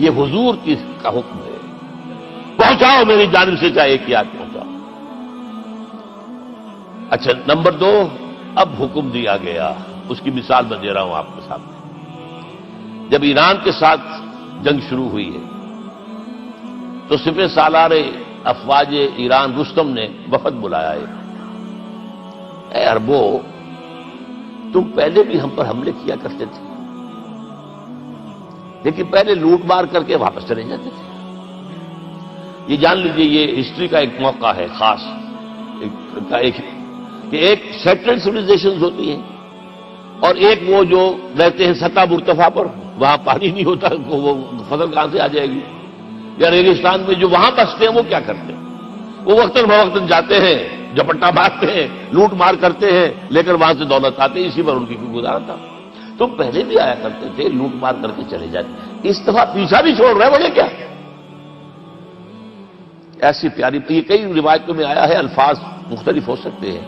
یہ حضور کا حکم ہے، پہنچاؤ میری جانب سے چاہے ایک یاد پہنچاؤ۔ اچھا، نمبر 2، اب حکم دیا گیا، اس کی مثال میں دے رہا ہوں آپ کے سامنے۔ جب ایران کے ساتھ جنگ شروع ہوئی ہے تو سپہ سالار افواج ایران رستم نے وفد بلایا ہے، اے عربو، تم پہلے بھی ہم پر حملے کیا کرتے تھے، لیکن پہلے لوٹ مار کر کے واپس چلے جاتے تھے۔ یہ جان لیجئے، یہ ہسٹری کا ایک موقع ہے خاص، کہ ایک سیٹلڈ سویلائزیشنز ہوتی ہیں اور ایک وہ جو رہتے ہیں سطح مرتفع پر، وہاں پانی نہیں ہوتا، وہ فصل کہاں سے آ جائے گی، یا ریگستان میں جو وہاں بستے ہیں وہ کیا کرتے ہیں؟ وہ وقتاً فوقتاً جاتے ہیں، جپٹا مارتے ہیں، لوٹ مار کرتے ہیں، لے کر وہاں سے دولت آتے ہیں، اسی پر ان کی گزارا تھا۔ تم پہلے بھی آیا کرتے تھے، لوٹ مار کر کے چلے جاتے، اس دفعہ پیچھا بھی چھوڑ رہے بولے کیا؟ ایسی پیاری، یہ کئی روایتوں میں آیا ہے، الفاظ مختلف ہو سکتے ہیں۔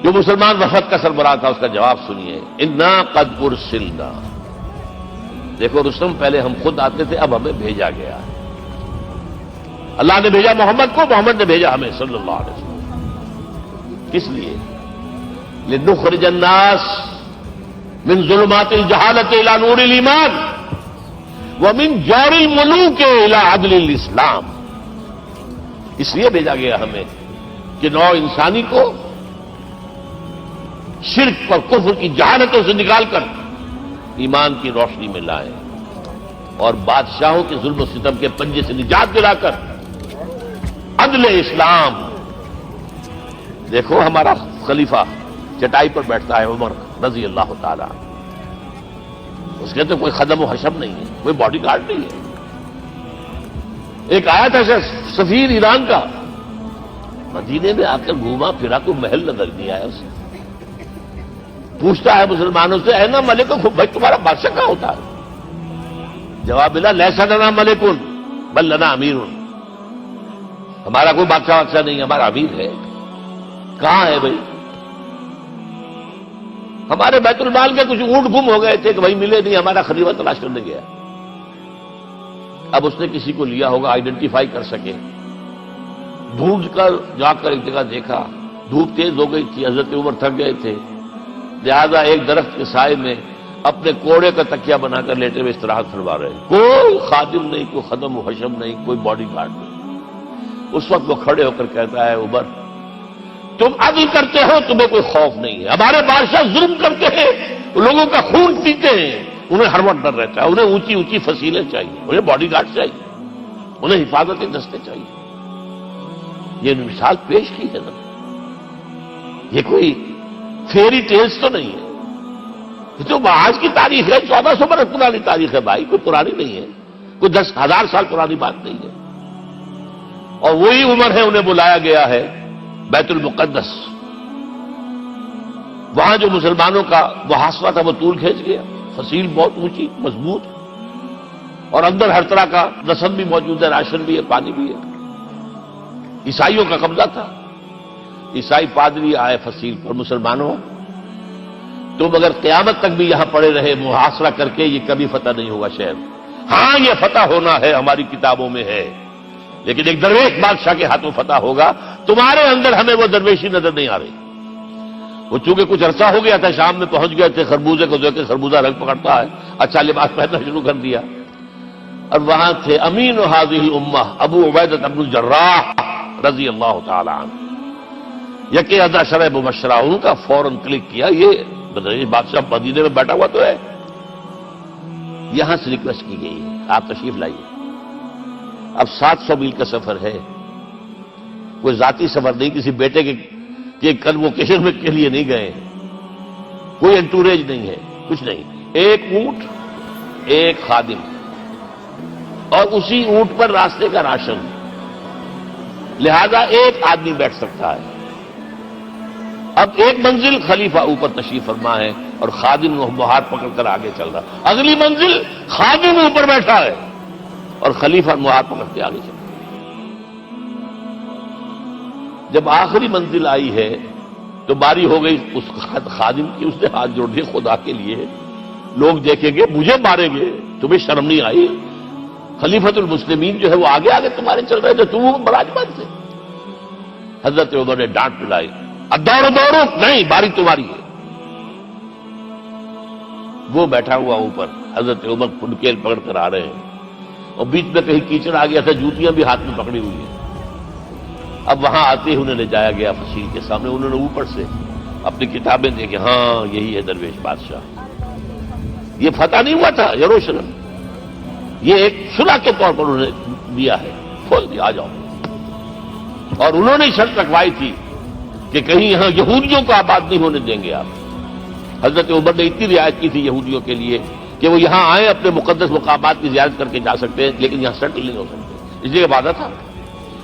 جو مسلمان وفد کا سربراہ تھا اس کا جواب سنیے، انا قد ارسلنا، دیکھو رستم، پہلے ہم خود آتے تھے، اب ہمیں بھیجا گیا ہے، اللہ نے بھیجا محمد کو، محمد نے بھیجا ہمیں صلی اللہ علیہ وسلم۔ کس لیے؟ لنخرج الناس من ظلمات الجہالت الى نور الایمان ومن جور الملوک الى عدل الاسلام۔ اس لیے بھیجا گیا ہمیں کہ نوع انسانی کو شرک اور کفر کی جہالتوں سے نکال کر ایمان کی روشنی میں لائیں، اور بادشاہوں کے ظلم و ستم کے پنجے سے نجات دلا کر عدل اسلام۔ دیکھو ہمارا خلیفہ چٹائی پر بیٹھتا ہے، عمر رضی اللہ تعالی، اس کے تو کوئی خدم و حشم نہیں ہے، کوئی باڈی گارڈ نہیں ہے۔ ایک آیا تھا سفیر ایران کا، مدینے میں آ کر گھوما پھرا، کوئی محل نظر نہیں آیا اسے۔ پوچھتا ہے مسلمانوں سے، اے نا ملک، بھائی تمہارا بادشاہ کہاں ہوتا ہے؟ جواب ملا، لیسا لنا ملکن بل لنا امیر، ہمارا کوئی بادشاہ نہیں، ہمارا امیر ہے۔ کہاں ہے بھائی؟ ہمارے بیت المال کے کچھ اونٹ گم ہو گئے تھے کہ بھائی ملے نہیں، ہمارا خلیفہ تلاش کرنے گیا۔ اب اس نے کسی کو لیا ہوگا، آئیڈینٹیفائی کر سکے، ڈھونڈ کر جا کر ایک جگہ دیکھا، دھوپ تیز ہو گئی تھی، حضرت عمر تھک گئے تھے، لہذا ایک درخت کے سائے میں اپنے کوڑے کا تکیہ بنا کر لیٹے ہوئے استراحت فرما رہے ہیں، کوئی خادم نہیں، کوئی خدم و حشم نہیں، کوئی باڈی گارڈ نہیں۔ اس وقت وہ کھڑے ہو کر کہتا ہے، عمر تم عدل کرتے ہو، تمہیں کوئی خوف نہیں ہے، ہمارے بادشاہ ظلم کرتے ہیں، لوگوں کا خون پیتے ہیں، انہیں ہر وقت ڈر رہتا ہے، انہیں اونچی اونچی فصیلیں چاہیے، انہیں باڈی گارڈ چاہیے، انہیں حفاظتی دستے چاہیے۔ یہ مثال پیش کی ہے نا، یہ کوئی فیری ٹیلز تو نہیں ہے، یہ تو آج کی تاریخ ہے، 1400 برس پرانی تاریخ ہے بھائی، کوئی پرانی نہیں ہے، کوئی 10,000 سال پرانی بات نہیں ہے۔ اور وہی عمر ہے، انہیں بلایا گیا ہے بیت المقدس، وہاں جو مسلمانوں کا محاصرہ تھا وہ طول کھینچ گیا، فصیل بہت اونچی مضبوط، اور اندر ہر طرح کا رسد بھی موجود ہے، راشن بھی ہے، پانی بھی ہے۔ عیسائیوں کا قبضہ تھا، عیسائی پادری آئے فصیل پر، مسلمانوں تم اگر قیامت تک بھی یہاں پڑے رہے محاصرہ کر کے، یہ کبھی فتح نہیں ہوگا شہر۔ ہاں یہ فتح ہونا ہے، ہماری کتابوں میں ہے، لیکن ایک درویش بادشاہ کے ہاتھوں فتح ہوگا، تمہارے اندر ہمیں وہ درویشی نظر نہیں آ رہی۔ وہ چونکہ کچھ عرصہ ہو گیا تھا، شام میں پہنچ گئے تھے، خربوزے کو دیکھ کے خربوزہ رنگ پکڑتا ہے، اچھا لباس پہننا شروع کر دیا، اور وہاں تھے امین هذه الامہ ابو عبیدہ بن الجراح رضی اللہ تعالی عنہ، یکے ازا شرع مبشرہ، ان کا فوراً کلک کیا، یہ بادشاہ مدینے میں بیٹھا ہوا تو ہے۔ یہاں سے ریکویسٹ کی گئی ہے، آپ تشریف لائیے۔ اب 700 میل کا سفر ہے، کوئی ذاتی سفر نہیں، کسی بیٹے کے کنووکیشن میں کے لیے نہیں گئے، کوئی انٹوریج نہیں ہے، کچھ نہیں، ایک اونٹ، ایک خادم، اور اسی اونٹ پر راستے کا راشن، لہذا ایک آدمی بیٹھ سکتا ہے۔ اب ایک منزل خلیفہ اوپر تشریف فرما ہے اور خادم وہ ہاتھ پکڑ کر آگے چل رہا، اگلی منزل خادم اوپر بیٹھا ہے اور خلیفہ ہاتھ پکڑ کے آگے چل رہا۔ جب آخری منزل آئی ہے تو باری ہو گئی اس خادم کی، اس نے ہاتھ جوڑ دیے، خدا کے لیے لوگ دیکھیں گے، مجھے ماریں گے، تمہیں شرم نہیں آئی؟ خلیفۃ المسلمین جو ہے وہ آگے آگے تمہارے چل رہے تھے، تم براجمان تھے۔ حضرت عمر نے ڈانٹ پلائی، اب دوڑو دوڑو، نہیں باری تمہاری ہے۔ وہ بیٹھا ہوا اوپر، حضرت عمر پھنکیل پکڑ کر آ رہے ہیں، اور بیچ میں کہیں کیچڑ آ گیا تھا، جوتیاں بھی ہاتھ میں پکڑی ہوئی ہیں۔ اب وہاں آتے ہی انہیں لے جایا گیا فصیل کے سامنے، انہوں نے اوپر سے اپنی کتابیں دیکھی، ہاں یہی ہے درویش بادشاہ۔ یہ فتح نہیں ہوا تھا یروشلم، یہ ایک صلح کے طور پر انہوں نے دیا ہے، کھول دیا، آ جاؤ۔ اور انہوں نے شرط رکھوائی تھی کہ کہیں یہاں یہودیوں کو آباد نہیں ہونے دیں گے آپ۔ حضرت عمر نے اتنی رعایت کی تھی یہودیوں کے لیے کہ وہ یہاں آئیں، اپنے مقدس مقامات کی زیارت کر کے جا سکتے ہیں، لیکن یہاں سیٹل نہیں ہو سکتے۔ اس لیے وعدہ تھا،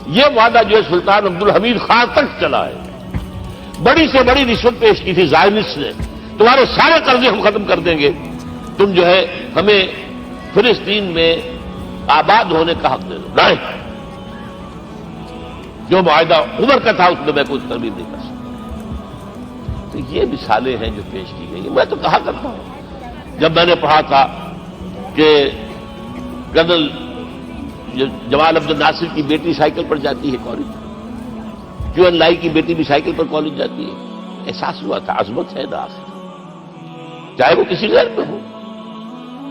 یہ وعدہ جو ہے سلطان عبدالحمید خان تک چلا ہے۔ بڑی سے بڑی رشوت پیش کی تھی زائنسٹ نے، تمہارے سارے قرضے ہم ختم کر دیں گے، تم جو ہے ہمیں فلسطین میں آباد ہونے کا حق دے دو۔ نہیں، جو معاہدہ عمر کا تھا اس میں میں کوئی ترمیم نہیں کر سکتا۔ تو یہ مثالیں ہیں جو پیش کی گئی ہیں۔ میں تو کہا کرتا ہوں، جب میں نے پڑھا تھا کہ جنرل جمال عبد الناصر کی بیٹی سائیکل پر جاتی ہے کالج، جو لائی کی بیٹی بھی سائیکل پر کالج جاتی ہے، احساس ہوا تھا عظمت ہے نا، چاہے وہ کسی غیر میں ہو۔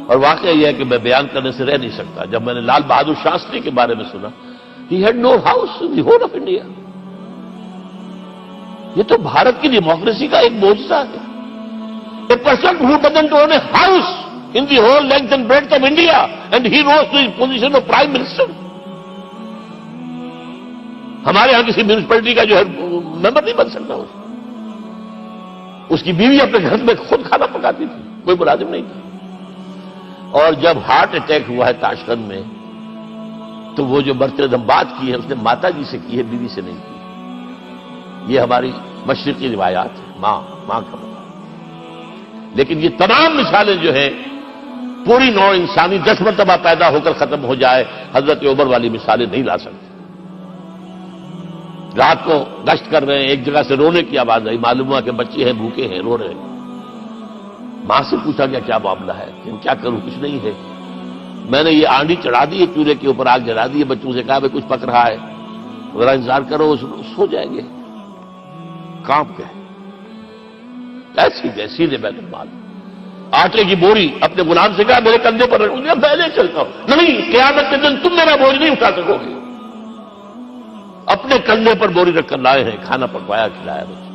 اور واقعہ یہ ہے کہ میں بیان کرنے سے رہ نہیں سکتا، جب میں نے لال بہادر شاستری کے بارے میں سنا، he had no house in the whole of India. یہ تو بھارت کی ڈیموکریسی کا ایک معجزہ ہے۔ A person who doesn't own a house in the whole length and breadth of India, and he rose to his position of Prime Minister. ہمارے ہاں کسی میونسپلٹی کا جو ہے ممبر نہیں بن سکتا، اس کی بیوی اپنے گھر میں خود کھانا پکاتی تھی، کوئی ملازم نہیں تھا۔ اور جب ہارٹ اٹیک ہوا ہے تاشقند میں، تو وہ جو مرتے دم بات کی ہے اس نے ماتا جی سے کی ہے، بیوی سے نہیں کی۔ یہ ہماری مشرقی روایات ہے، ماں کا مقام۔ لیکن یہ تمام مثالیں جو ہیں، پوری نوع انسانی 10 مرتبہ پیدا ہو کر ختم ہو جائے، حضرت عمر والی مثالیں نہیں لا سکتے۔ رات کو گشت کر رہے ہیں، ایک جگہ سے رونے کی آواز آئی، معلوم ہوا کہ بچے ہیں، بھوکے ہیں، رو رہے ہیں۔ ماں سے پوچھا گیا کیا معاملہ ہے؟ کہ کیا کروں، کچھ نہیں ہے، میں نے یہ آنڈی چڑھا دی ہے، چولہے کے اوپر آگ جلا دی ہے، بچوں سے کہا بھائی کچھ پک رہا ہے، ذرا انتظار کرو، سو جائیں گے۔ کانپ گئے، ایسی جیسی نے بیت المال آٹے کی بوری اپنے غلام سے کہا میرے کندھے پر رکھ، میں لے چلتا ہوں۔ نہیں، قیامت کے دن تم میرا بوجھ نہیں اٹھا سکو گے۔ اپنے کندھے پر بوری رکھ کر لائے ہیں، کھانا پکوایا، کھلایا بچے۔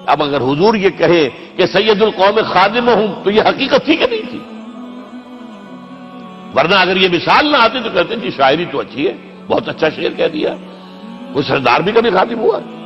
اب اگر حضور یہ کہے کہ سید القوم خادم ہوں، تو یہ حقیقت تھی کہ نہیں تھی؟ ورنہ اگر یہ مثال نہ آتی تو کہتے جی شاعری تو اچھی ہے، بہت اچھا شعر کہہ دیا، کوئی سردار بھی کبھی خادم ہوا ہے؟